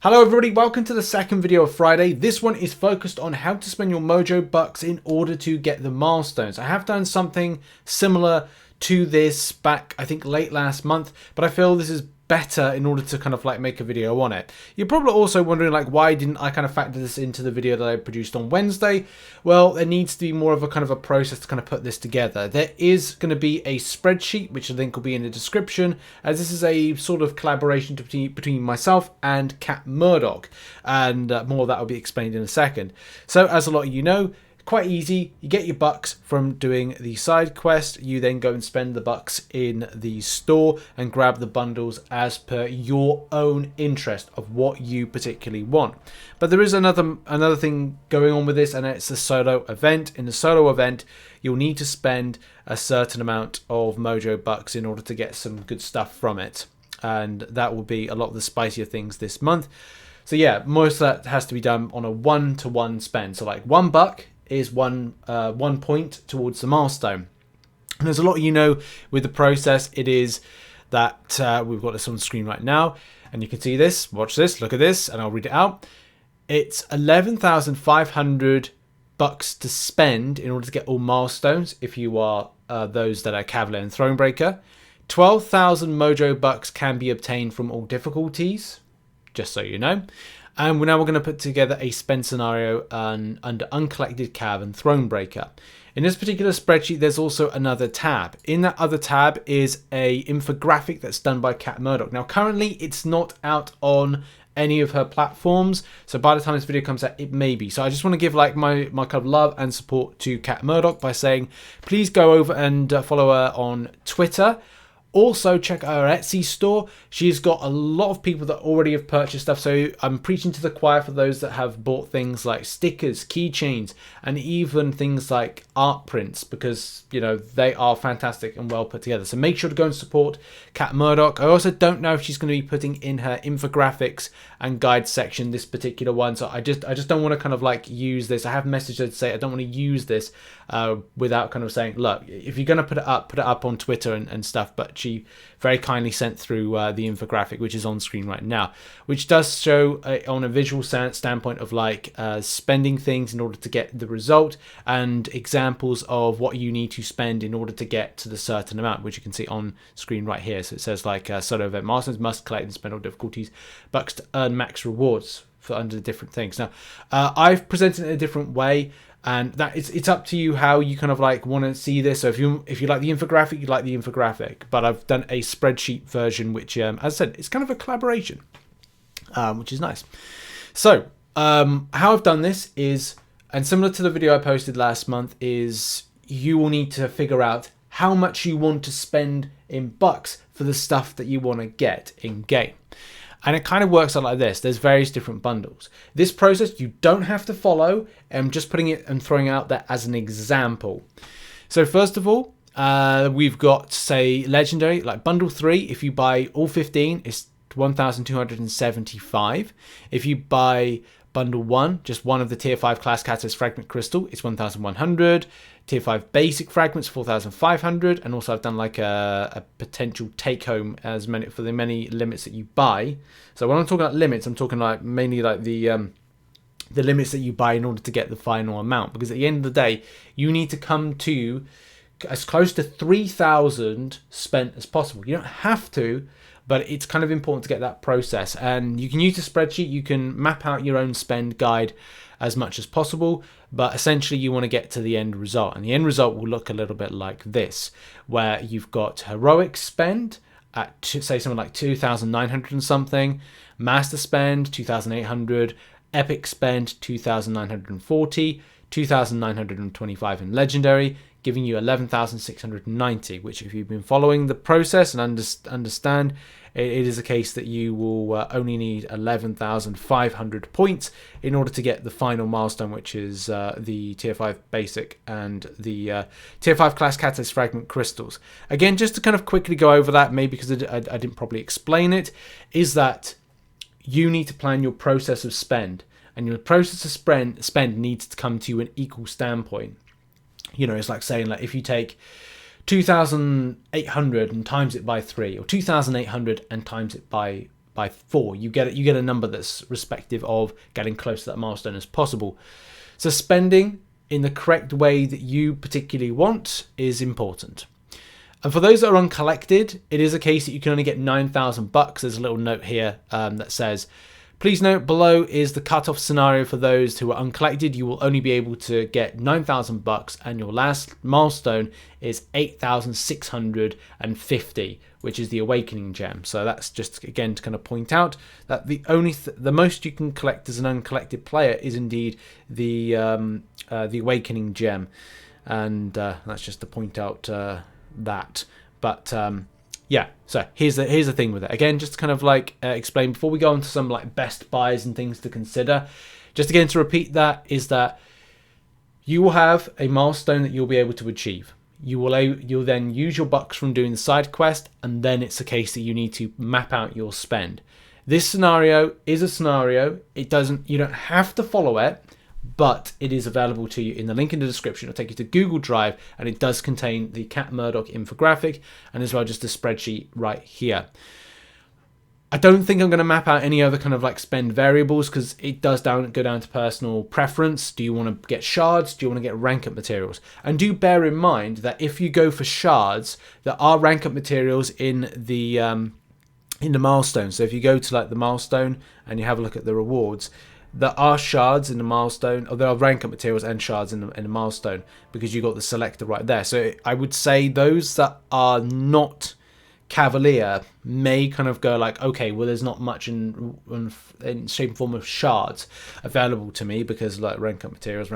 Hello everybody, welcome to the second video of Friday. This one is focused on how to spend your Mojo bucks in order to get the milestones. I have done something similar to this back, I think late last month, but I feel this is better in order to kind of like make a video on it. You're probably also wondering like why didn't I kind of factor this into the video that I produced on Wednesday? Well, there needs to be more of a kind of a process to kind of put this together. There is going to be a spreadsheet, which I think will be in the description, as this is a sort of collaboration between myself and Cat Murdock, and more of that will be explained in a second. So as a lot of you know, quite easy. You get your bucks from doing the side quest. You then go and spend the bucks in the store and grab the bundles as per your own interest of what you particularly want. But there is another thing going on with this, and it's a solo event. In the solo event, you'll need to spend a certain amount of Mojo bucks in order to get some good stuff from it. And that will be a lot of the spicier things this month. So yeah, most of that has to be done on a one-to-one spend. So like $1 is one point towards the milestone. And there's a lot of you know with the process, it is that we've got this on the screen right now, and you can see this. Watch this, look at this, and I'll read it out. It's 11,500 bucks to spend in order to get all milestones if you are those that are Cav and Thronebreaker. 12,000 Mojo bucks can be obtained from all difficulties, just so you know. And now we're going to put together a spend scenario under Uncollected, Cav and Thronebreaker. In this particular spreadsheet, there's also another tab. In that other tab is a infographic that's done by Cat Murdock. Now, currently, it's not out on any of her platforms. So by the time this video comes out, it may be. So I just want to give like my kind of love and support to Cat Murdock by saying, please go over and follow her on Twitter. Also, check out her Etsy store. She's got a lot of people that already have purchased stuff. So I'm preaching to the choir for those that have bought things like stickers, keychains, and even things like art prints, because, you know, they are fantastic and well put together. So make sure to go and support Cat Murdock. I also don't know if she's going to be putting in her infographics and guide section this particular one. So I just don't want to kind of like use this. I have messaged her to say I don't want to use this without kind of saying, look, if you're going to put it up on Twitter and stuff. But she very kindly sent through the infographic, which is on screen right now, which does show on a visual standpoint of like spending things in order to get the result, and examples of what you need to spend in order to get to the certain amount, which you can see on screen right here. So it says like solo event milestones must collect and spend all difficulties bucks to earn max rewards for under the different things. Now I've presented it in a different way, and that it's up to you how you kind of like want to see this. So if you like the infographic, you like the infographic. But I've done a spreadsheet version, which, as I said, it's kind of a collaboration, which is nice. So how I've done this is, and similar to the video I posted last month, is you will need to figure out how much you want to spend in bucks for the stuff that you want to get in game. And it kind of works out like this. There's various different bundles. This process you don't have to follow. I'm just putting it and throwing it out there as an example. So first of all, we've got, say, legendary, like bundle 3. If you buy all 15, it's 1,275. If you buy bundle 1, just one of the tier 5 class catalyst fragment crystal, it's 1,100. Tier 5 basic fragments, 4,500, and also I've done like a potential take home as many for the many limits that you buy. So when I'm talking about limits, I'm talking like mainly like the limits that you buy in order to get the final amount, because at the end of the day, you need to come to as close to 3,000 spent as possible. You don't have to, but it's kind of important to get that process. And you can use a spreadsheet, you can map out your own spend guide as much as possible, but essentially you want to get to the end result, and the end result will look a little bit like this, where you've got heroic spend at say something like 2,900 and something, master spend 2,800, epic spend 2,940, 2,925 in legendary, giving you 11,690, which if you've been following the process and understand, it is a case that you will only need 11,500 points in order to get the final milestone, which is the tier 5 basic and the tier 5 class catalyst fragment crystals. Again, just to kind of quickly go over that, maybe because I didn't probably explain it, is that you need to plan your process of spend, and your process of spend needs to come to you an equal standpoint. You know, it's like saying, like, if you take 2,800 and times it by 3, or 2,800 and times it by by 4. You get a number that's respective of getting close to that milestone as possible. So spending in the correct way that you particularly want is important. And for those that are uncollected, it is a case that you can only get 9,000 bucks. There's a little note here that says, please note below is the cutoff scenario for those who are uncollected. You will only be able to get 9,000 bucks, and your last milestone is 8,650, which is the awakening gem. So that's just again to kind of point out that the most you can collect as an uncollected player is indeed the awakening gem, and that's just to point out that. But yeah, so here's the thing with it. Again, just to kind of like explain before we go into some like best buys and things to consider. Just again to repeat that is that you will have a milestone that you'll be able to achieve. You'll then use your bucks from doing the side quest, and then it's a case that you need to map out your spend. This scenario is a scenario. You don't have to follow it, but it is available to you in the link in the description. It'll take you to Google Drive, and it does contain the Cat Murdock infographic and as well just a spreadsheet right here. I don't think I'm going to map out any other kind of like spend variables because it does go down to personal preference. Do you want to get shards? Do you want to get rank up materials? And do bear in mind that if you go for shards, there are rank up materials in the milestone. So if you go to like the milestone and you have a look at the rewards, there are shards in the milestone, or there are rank up materials and shards in the milestone, because you got the selector right there. So I would say those that are not Cavalier may kind of go like, okay, well, there's not much in shape and form of shards available to me because like rank up materials.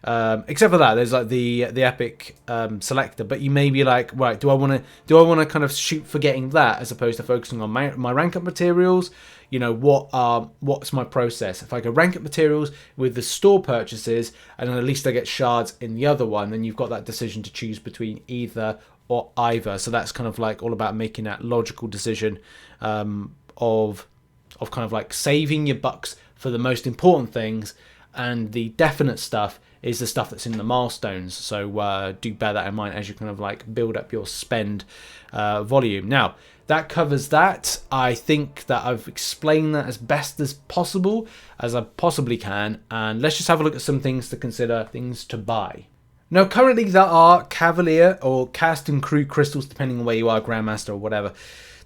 Except for that, there's like the epic selector. But you may be like, right, do I want to kind of shoot for getting that as opposed to focusing on my rank up materials? You know, what's my process? If I go rank up materials with the store purchases, and then at least I get shards in the other one, then you've got that decision to choose between either or either. So that's kind of like all about making that logical decision of kind of like saving your bucks for the most important things, and the definite stuff is the stuff that's in the milestones. So do bear that in mind as you kind of like build up your spend volume. Now, that covers that. I think that I've explained that as best as possible, as I possibly can. And let's just have a look at some things to consider, things to buy. Now, currently there are Cavalier or Cast and Crew crystals, depending on where you are, Grandmaster or whatever.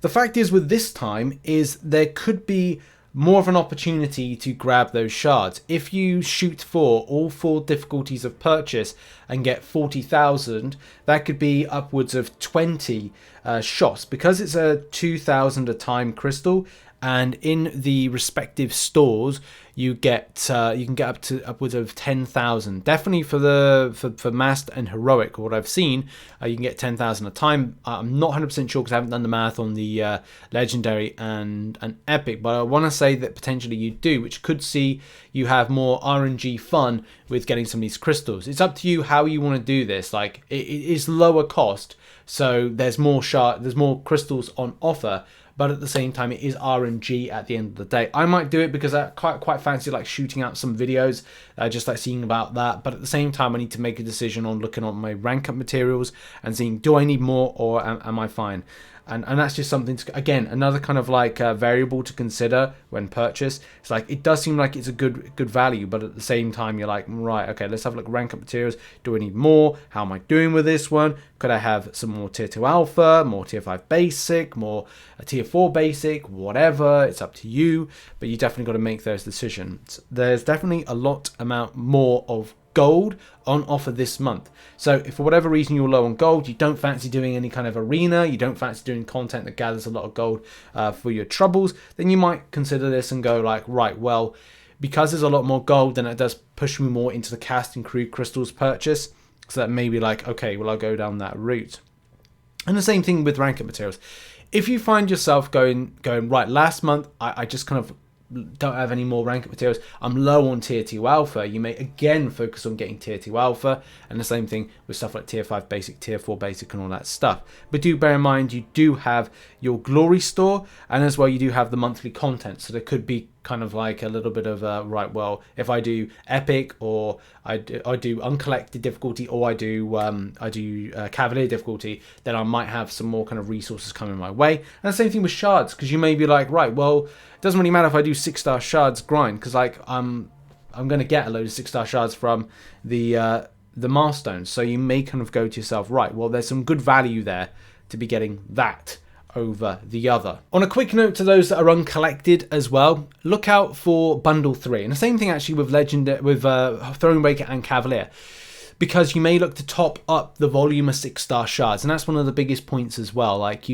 The fact is with this time is there could be more of an opportunity to grab those shards. If you shoot for all 4 difficulties of purchase and get 40,000, that could be upwards of 20 shots. Because it's a 2,000 a time crystal, and in the respective stores you get you can get up to upwards of 10,000. Definitely for Master and Heroic, what I've seen, you can get 10,000 a time. I'm not 100% sure because I haven't done the math on the Legendary and Epic, but I want to say that potentially you do, which could see you have more RNG fun with getting some of these crystals. It's up to you how you want to do this. Like it is lower cost, so there's more crystals on offer, but at the same time it is RNG at the end of the day. I might do it because I quite fancy like shooting out some videos, just like seeing about that, but at the same time I need to make a decision on looking at my rank up materials and seeing, do I need more or am I fine? And that's just something to, again, another kind of like variable to consider when purchase. It's like, it does seem like it's a good value, but at the same time you're like, right, okay, let's have a look at rank up materials. Do I need more? How am I doing with this one? Could I have some more tier 2 alpha, more tier 5 basic, more tier 4 basic, whatever? It's up to you, but you definitely got to make those decisions. There's definitely a lot amount more of gold on offer this month. So if for whatever reason you're low on gold, you don't fancy doing any kind of arena, you don't fancy doing content that gathers a lot of gold for your troubles, then you might consider this and go like, right, well, because there's a lot more gold, then it does push me more into the Cast and Crew crystals purchase. So that may be like, okay, well, I'll go down that route. And the same thing with rank up materials. If you find yourself going right, last month I just kind of don't have any more rank up materials, I'm low on tier 2 alpha, you may again focus on getting tier 2 alpha, and the same thing with stuff like tier 5 basic, tier 4 basic and all that stuff. But do bear in mind you do have your glory store, and as well you do have the monthly content, so there could be kind of like a little bit of right, well, if I do epic, or I do uncollected difficulty, or I do cavalier difficulty, then I might have some more kind of resources coming my way. And the same thing with shards, because you may be like, right, well, it doesn't really matter if I do 6-star shards grind, because like I'm going to get a load of 6-star shards from the milestones. So you may kind of go to yourself, right, well, there's some good value there to be getting that over the other. On a quick note to those that are uncollected as well, look out for bundle 3, and the same thing actually with Thronebreaker and Cavalier, because you may look to top up the volume of 6-star shards, and that's one of the biggest points as well. Like,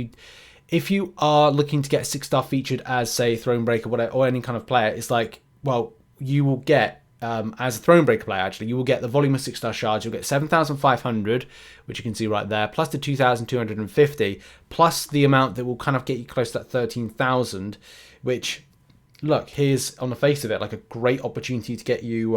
if you are looking to get 6-star featured as, say, Thronebreaker, whatever, or any kind of player, it's like, well, you will get as a Thronebreaker player, actually, you will get the volume of 6-star shards. You'll get 7,500, which you can see right there, plus the 2,250, plus the amount that will kind of get you close to that 13,000, which, look, here's, on the face of it, like a great opportunity to get you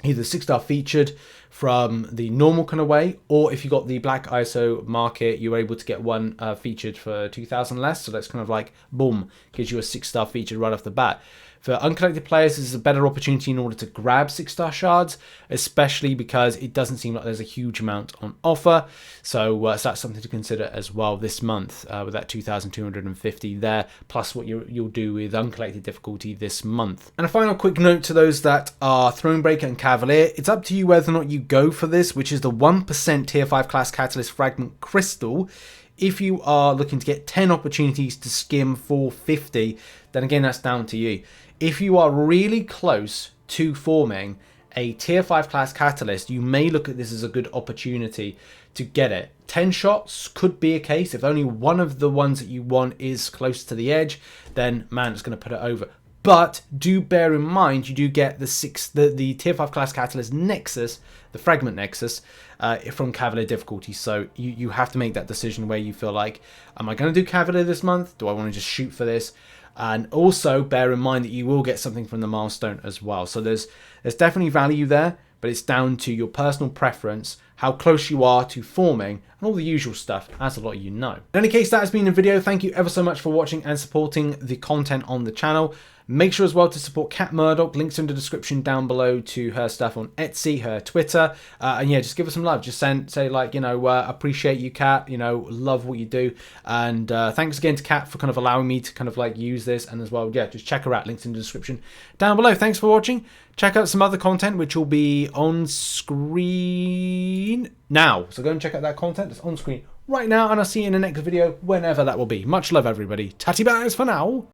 either 6-star featured from the normal kind of way, or if you got the black ISO market, you were able to get one featured for 2,000 less. So that's kind of like, boom, gives you a 6-star featured right off the bat. For uncollected players, this is a better opportunity in order to grab 6-star shards, especially because it doesn't seem like there's a huge amount on offer. So, so that's something to consider as well this month, with that 2,250 there, plus what you'll do with uncollected difficulty this month. And a final quick note to those that are Thronebreaker and Cavalier, it's up to you whether or not you go for this, which is the 1% tier 5 class catalyst fragment crystal. If you are looking to get 10 opportunities to skim 450, then again, that's down to you. If you are really close to forming a tier 5 class catalyst, you may look at this as a good opportunity to get it. 10 shots could be a case. If only one of the ones that you want is close to the edge, then man, it's going to put it over. But do bear in mind, you do get the tier 5 class catalyst nexus, the fragment nexus, from Cavalier difficulty. So you have to make that decision where you feel like, am I going to do Cavalier this month? Do I want to just shoot for this? And also bear in mind that you will get something from the milestone as well. So there's definitely value there, but it's down to your personal preference, how close you are to forming, and all the usual stuff, as a lot of you know. In any case, that has been the video. Thank you ever so much for watching and supporting the content on the channel. Make sure as well to support Cat Murdock. Links in the description down below to her stuff on Etsy, her Twitter. And yeah, just give her some love. Just say like, you know, appreciate you, Cat. You know, love what you do. And thanks again to Cat for kind of allowing me to kind of like use this. And as well, yeah, just check her out. Links in the description down below. Thanks for watching. Check out some other content, which will be on screen now. So go and check out that content that's on screen right now. And I'll see you in the next video, whenever that will be. Much love, everybody. Tatty bears for now.